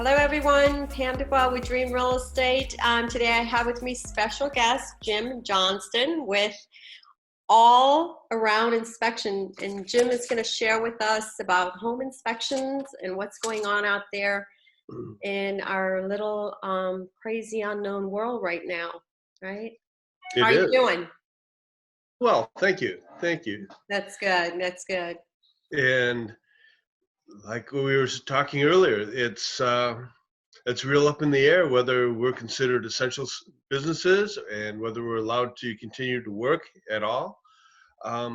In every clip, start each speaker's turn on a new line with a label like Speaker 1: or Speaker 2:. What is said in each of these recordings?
Speaker 1: Hello everyone, Pam DuBois with Dream Real Estate. Today I have with me special guest Jim Johnston with All Around Inspection. And Jim is going to share with us about home inspections and what's going on out there in our little crazy unknown world right now, right? How are you doing?
Speaker 2: Well, thank you. Thank you.
Speaker 1: That's good. That's good.
Speaker 2: And like we were talking earlier, it's real up in the air whether we're considered essential businesses and whether we're allowed to continue to work at all. I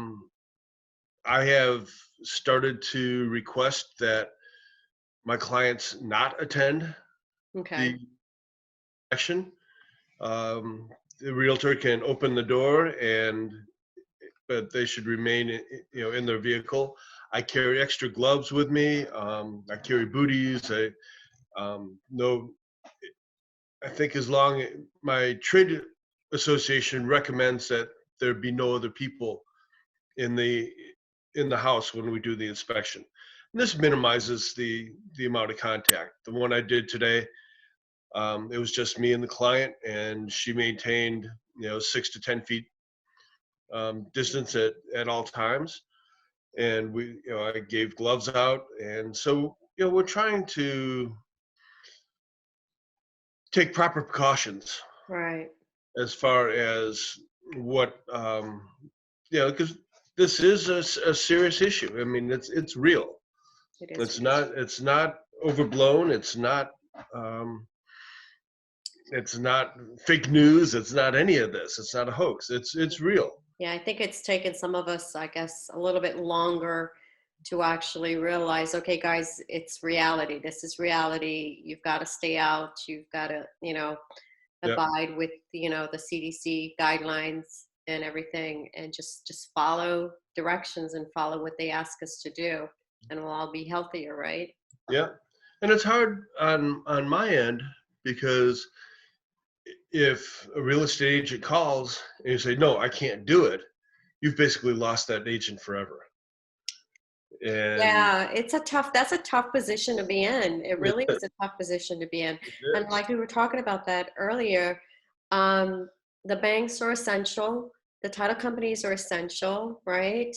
Speaker 2: have started to request that my clients not attend the inspection. The realtor can open the door, but they should remain, in their vehicle. I carry extra gloves with me. I carry booties. I think as long my trade association recommends that there be no other people in the house when we do the inspection. And this minimizes the amount of contact. The one I did today, it was just me and the client, and she maintained 6 to 10 feet distance at all times. And I gave gloves out, and so we're trying to take proper precautions,
Speaker 1: right,
Speaker 2: as far as what because this is a serious issue. I mean, it's real. It's not overblown. It's not fake news. It's not any of this. It's not a hoax. It's real.
Speaker 1: Yeah, I think it's taken some of us, I guess, a little bit longer to actually realize, okay, guys, it's reality. This is reality. You've got to stay out. You've got to, abide with, the CDC guidelines and everything, and just follow directions and follow what they ask us to do, and we'll all be healthier, right?
Speaker 2: Yeah. And it's hard on my end, because if a real estate agent calls and you say, no, I can't do it, you've basically lost that agent forever. And
Speaker 1: yeah, that's a tough position to be in. It really is a tough position to be in. And like we were talking about that earlier, the banks are essential. The title companies are essential, right?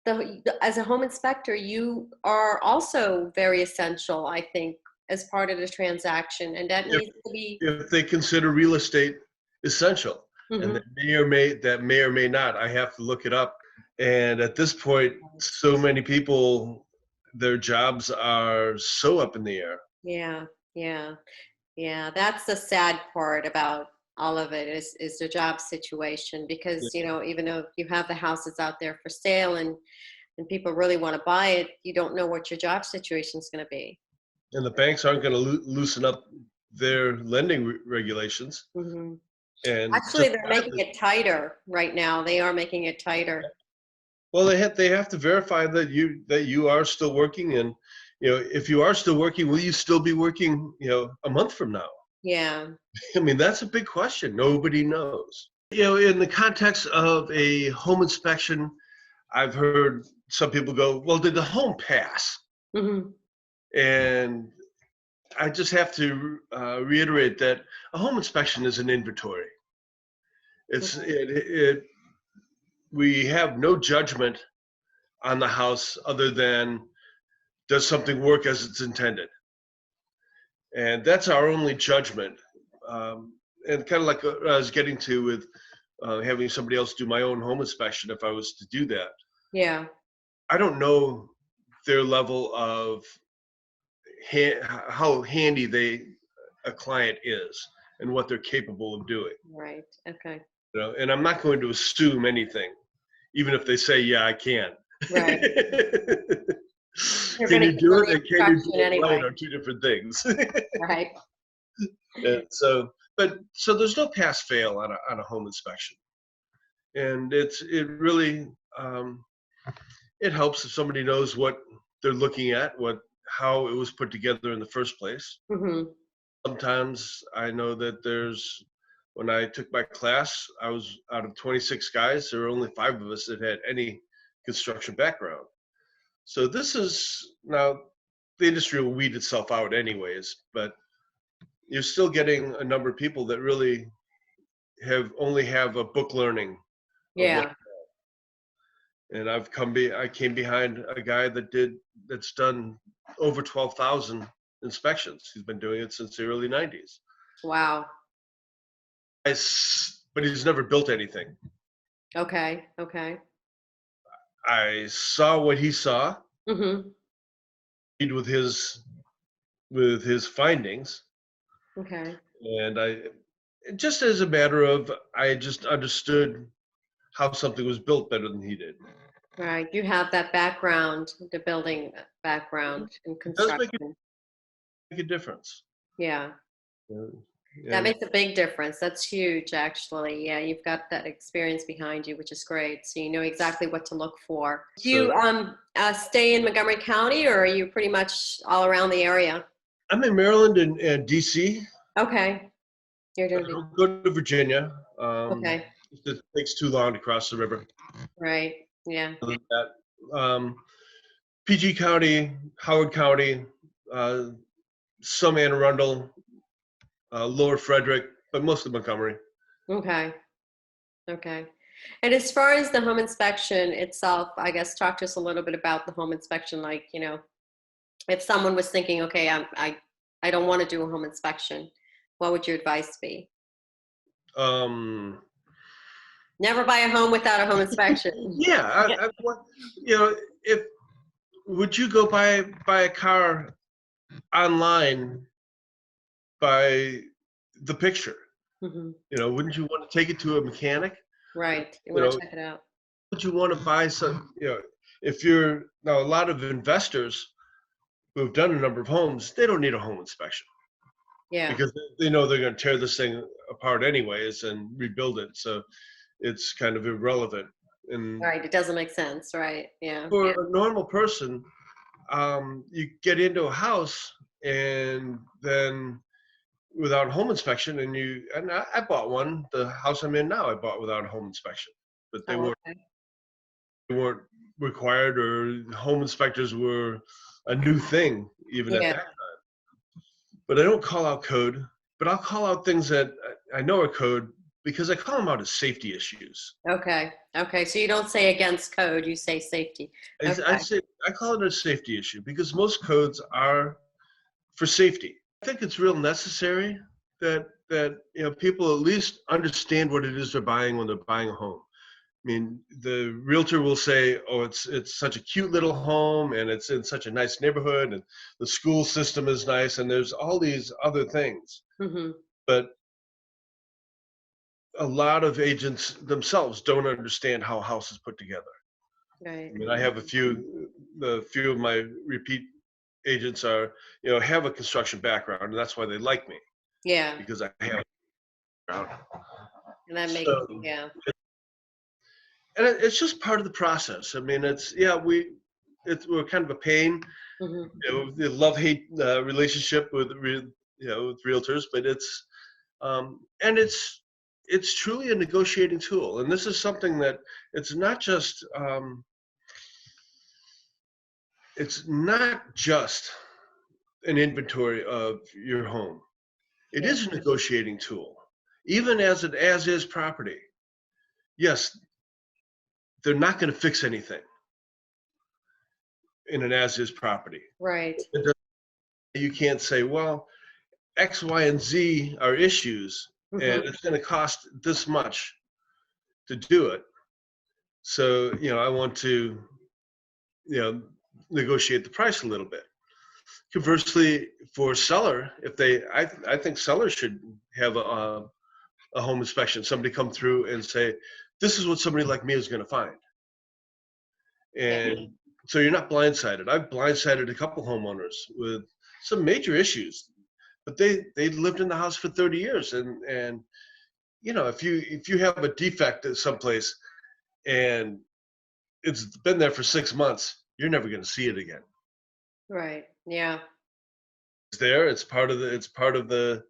Speaker 1: As a home inspector, you are also very essential, I think, as part of the transaction, and that needs to be.
Speaker 2: If they consider real estate essential, and that may or may not, I have to look it up. And at this point, so many people, their jobs are so up in the air.
Speaker 1: Yeah. That's the sad part about all of it is the job situation, because even though you have the houses out there for sale and people really want to buy it, you don't know what your job situation is going to be.
Speaker 2: And the banks aren't going to loosen up their lending regulations.
Speaker 1: Mm-hmm.
Speaker 2: And
Speaker 1: actually, they're making it tighter right now. They are making it tighter.
Speaker 2: Well, they have to verify that you are still working, and if you are still working, will you still be working a month from now?
Speaker 1: Yeah.
Speaker 2: I mean, that's a big question. Nobody knows. In the context of a home inspection, I've heard some people go, well, did the home pass?
Speaker 1: Mm-hmm.
Speaker 2: And I just have to reiterate that a home inspection is an inventory. We have no judgment on the house other than, does something work as it's intended? And that's our only judgment. And kind of like I was getting to with having somebody else do my own home inspection, if I was to do that.
Speaker 1: Yeah.
Speaker 2: I don't know their level of how handy a client is and what they're capable of doing.
Speaker 1: Right. Okay.
Speaker 2: And I'm not going to assume anything, even if they say, yeah, I can.
Speaker 1: Right.
Speaker 2: Can you do it and can you do it
Speaker 1: anyway.
Speaker 2: right are two different things.
Speaker 1: Right.
Speaker 2: And so there's no pass fail on a home inspection. And it really it helps if somebody knows what they're looking at, how it was put together in the first place.
Speaker 1: Mm-hmm.
Speaker 2: Sometimes I know that when I took my class, I was out of 26 guys, there were only 5 of us that had any construction background. So this is now the industry will weed itself out anyways, but you're still getting a number of people that really only have a book learning of what.
Speaker 1: Yeah.
Speaker 2: And I came behind a guy that's done over 12,000 inspections. He's been doing it since the early 90s.
Speaker 1: Wow.
Speaker 2: But he's never built anything.
Speaker 1: Okay. Okay.
Speaker 2: I saw what he saw,
Speaker 1: Mm-hmm.
Speaker 2: with his findings,
Speaker 1: Okay.
Speaker 2: and just as a matter of, I just understood how something was built better than he did.
Speaker 1: Right. You have that background, the building background and
Speaker 2: It does make
Speaker 1: construction.
Speaker 2: a difference.
Speaker 1: Yeah.
Speaker 2: Yeah.
Speaker 1: That makes a big difference. That's huge, actually. Yeah, you've got that experience behind you, which is great. So you know exactly what to look for. Do you stay in Montgomery County, or are you pretty much all around the area?
Speaker 2: I'm in Maryland and DC.
Speaker 1: Okay. You're
Speaker 2: I
Speaker 1: doing
Speaker 2: don't go to Virginia.
Speaker 1: okay.
Speaker 2: It takes too long to cross the river.
Speaker 1: Right. Yeah.
Speaker 2: PG County, Howard County, some Anne Arundel, Lower Frederick, but mostly Montgomery.
Speaker 1: Okay. Okay. And as far as the home inspection itself, I guess talk to us a little bit about the home inspection. Like, you know, if someone was thinking, okay, I don't want to do a home inspection, what would your advice be? Never buy a home without a home inspection.
Speaker 2: Yeah, you know, would you go buy a car online by the picture?
Speaker 1: Mm-hmm.
Speaker 2: You know, wouldn't you want to take it to a mechanic?
Speaker 1: Right. You want to check it out.
Speaker 2: Would you want to buy some? You know, now a lot of investors who have done a number of homes, they don't need a home inspection.
Speaker 1: Yeah.
Speaker 2: Because they know they're going to tear this thing apart anyways and rebuild it. So it's kind of irrelevant. And
Speaker 1: right. It doesn't make sense. Right. Yeah.
Speaker 2: for a normal person, you get into a house and then without home inspection, and I bought one. The house I'm in now, I bought without a home inspection, but they weren't required, or home inspectors were a new thing even at that time. But I don't call out code, but I'll call out things that I know are code, because I call them out as safety issues.
Speaker 1: Okay. Okay. So you don't say against code, you say safety. Okay.
Speaker 2: I call it a safety issue because most codes are for safety. I think it's real necessary that you know, people at least understand what it is they're buying when they're buying a home. I mean, the realtor will say, "Oh, it's such a cute little home, and it's in such a nice neighborhood, and the school system is nice, and there's all these other things."
Speaker 1: Mm-hmm.
Speaker 2: But a lot of agents themselves don't understand how a house is put together.
Speaker 1: Right.
Speaker 2: I mean, I have a few of my repeat agents have a construction background, and that's why they like me.
Speaker 1: Yeah.
Speaker 2: Because I have a background.
Speaker 1: And that makes
Speaker 2: and it's just part of the process. I mean, we're kind of a pain.
Speaker 1: Mm-hmm.
Speaker 2: You know, the love-hate relationship with realtors, but it's truly a negotiating tool. And this is something that it's not just an inventory of your home. It is a negotiating tool, even as is property. Yes, they're not going to fix anything in an as-is property.
Speaker 1: Right.
Speaker 2: You can't say, well, X, Y, and Z are issues, and it's going to cost this much to do it. So, I want to, negotiate the price a little bit. Conversely, for seller, I think sellers should have a home inspection. Somebody come through and say, this is what somebody like me is going to find. And so you're not blindsided. I've blindsided a couple homeowners with some major issues, but they lived in the house for 30 years. And if you have a defect at someplace and it's been there for 6 months, you're never going to see it again.
Speaker 1: Right. Yeah.
Speaker 2: It's there. It's part of the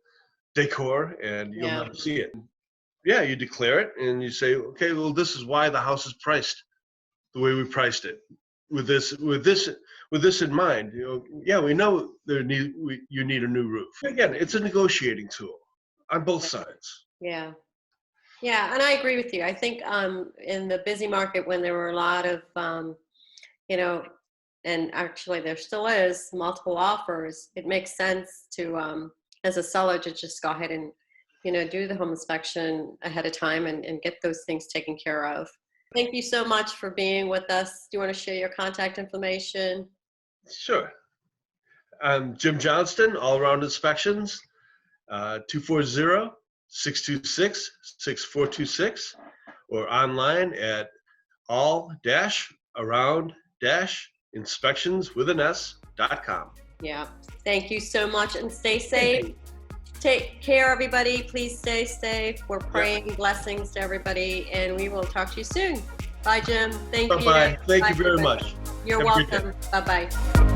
Speaker 2: decor, and you'll never see it. Yeah, you declare it and you say, okay, well, this is why the house is priced the way we priced it. With this, with this in mind, yeah, we know you need a new roof. Again, it's a negotiating tool on both sides.
Speaker 1: Yeah. Yeah, and I agree with you. I think in the busy market, when there were a lot of, and actually there still is multiple offers, it makes sense to, as a seller, to just go ahead and, do the home inspection ahead of time and get those things taken care of. Thank you so much for being with us. Do you want to share your contact information?
Speaker 2: Sure. I'm Jim Johnston, All Around Inspections, 240-626-6426, or online at all-around-inspections.com.
Speaker 1: Yeah. Thank you so much, and stay safe. Take care, everybody. Please stay safe. We're praying blessings to everybody, and we will talk to you soon. Bye, Jim. Thank you.
Speaker 2: Bye-bye. Thank you very much.
Speaker 1: You're welcome. Bye-bye.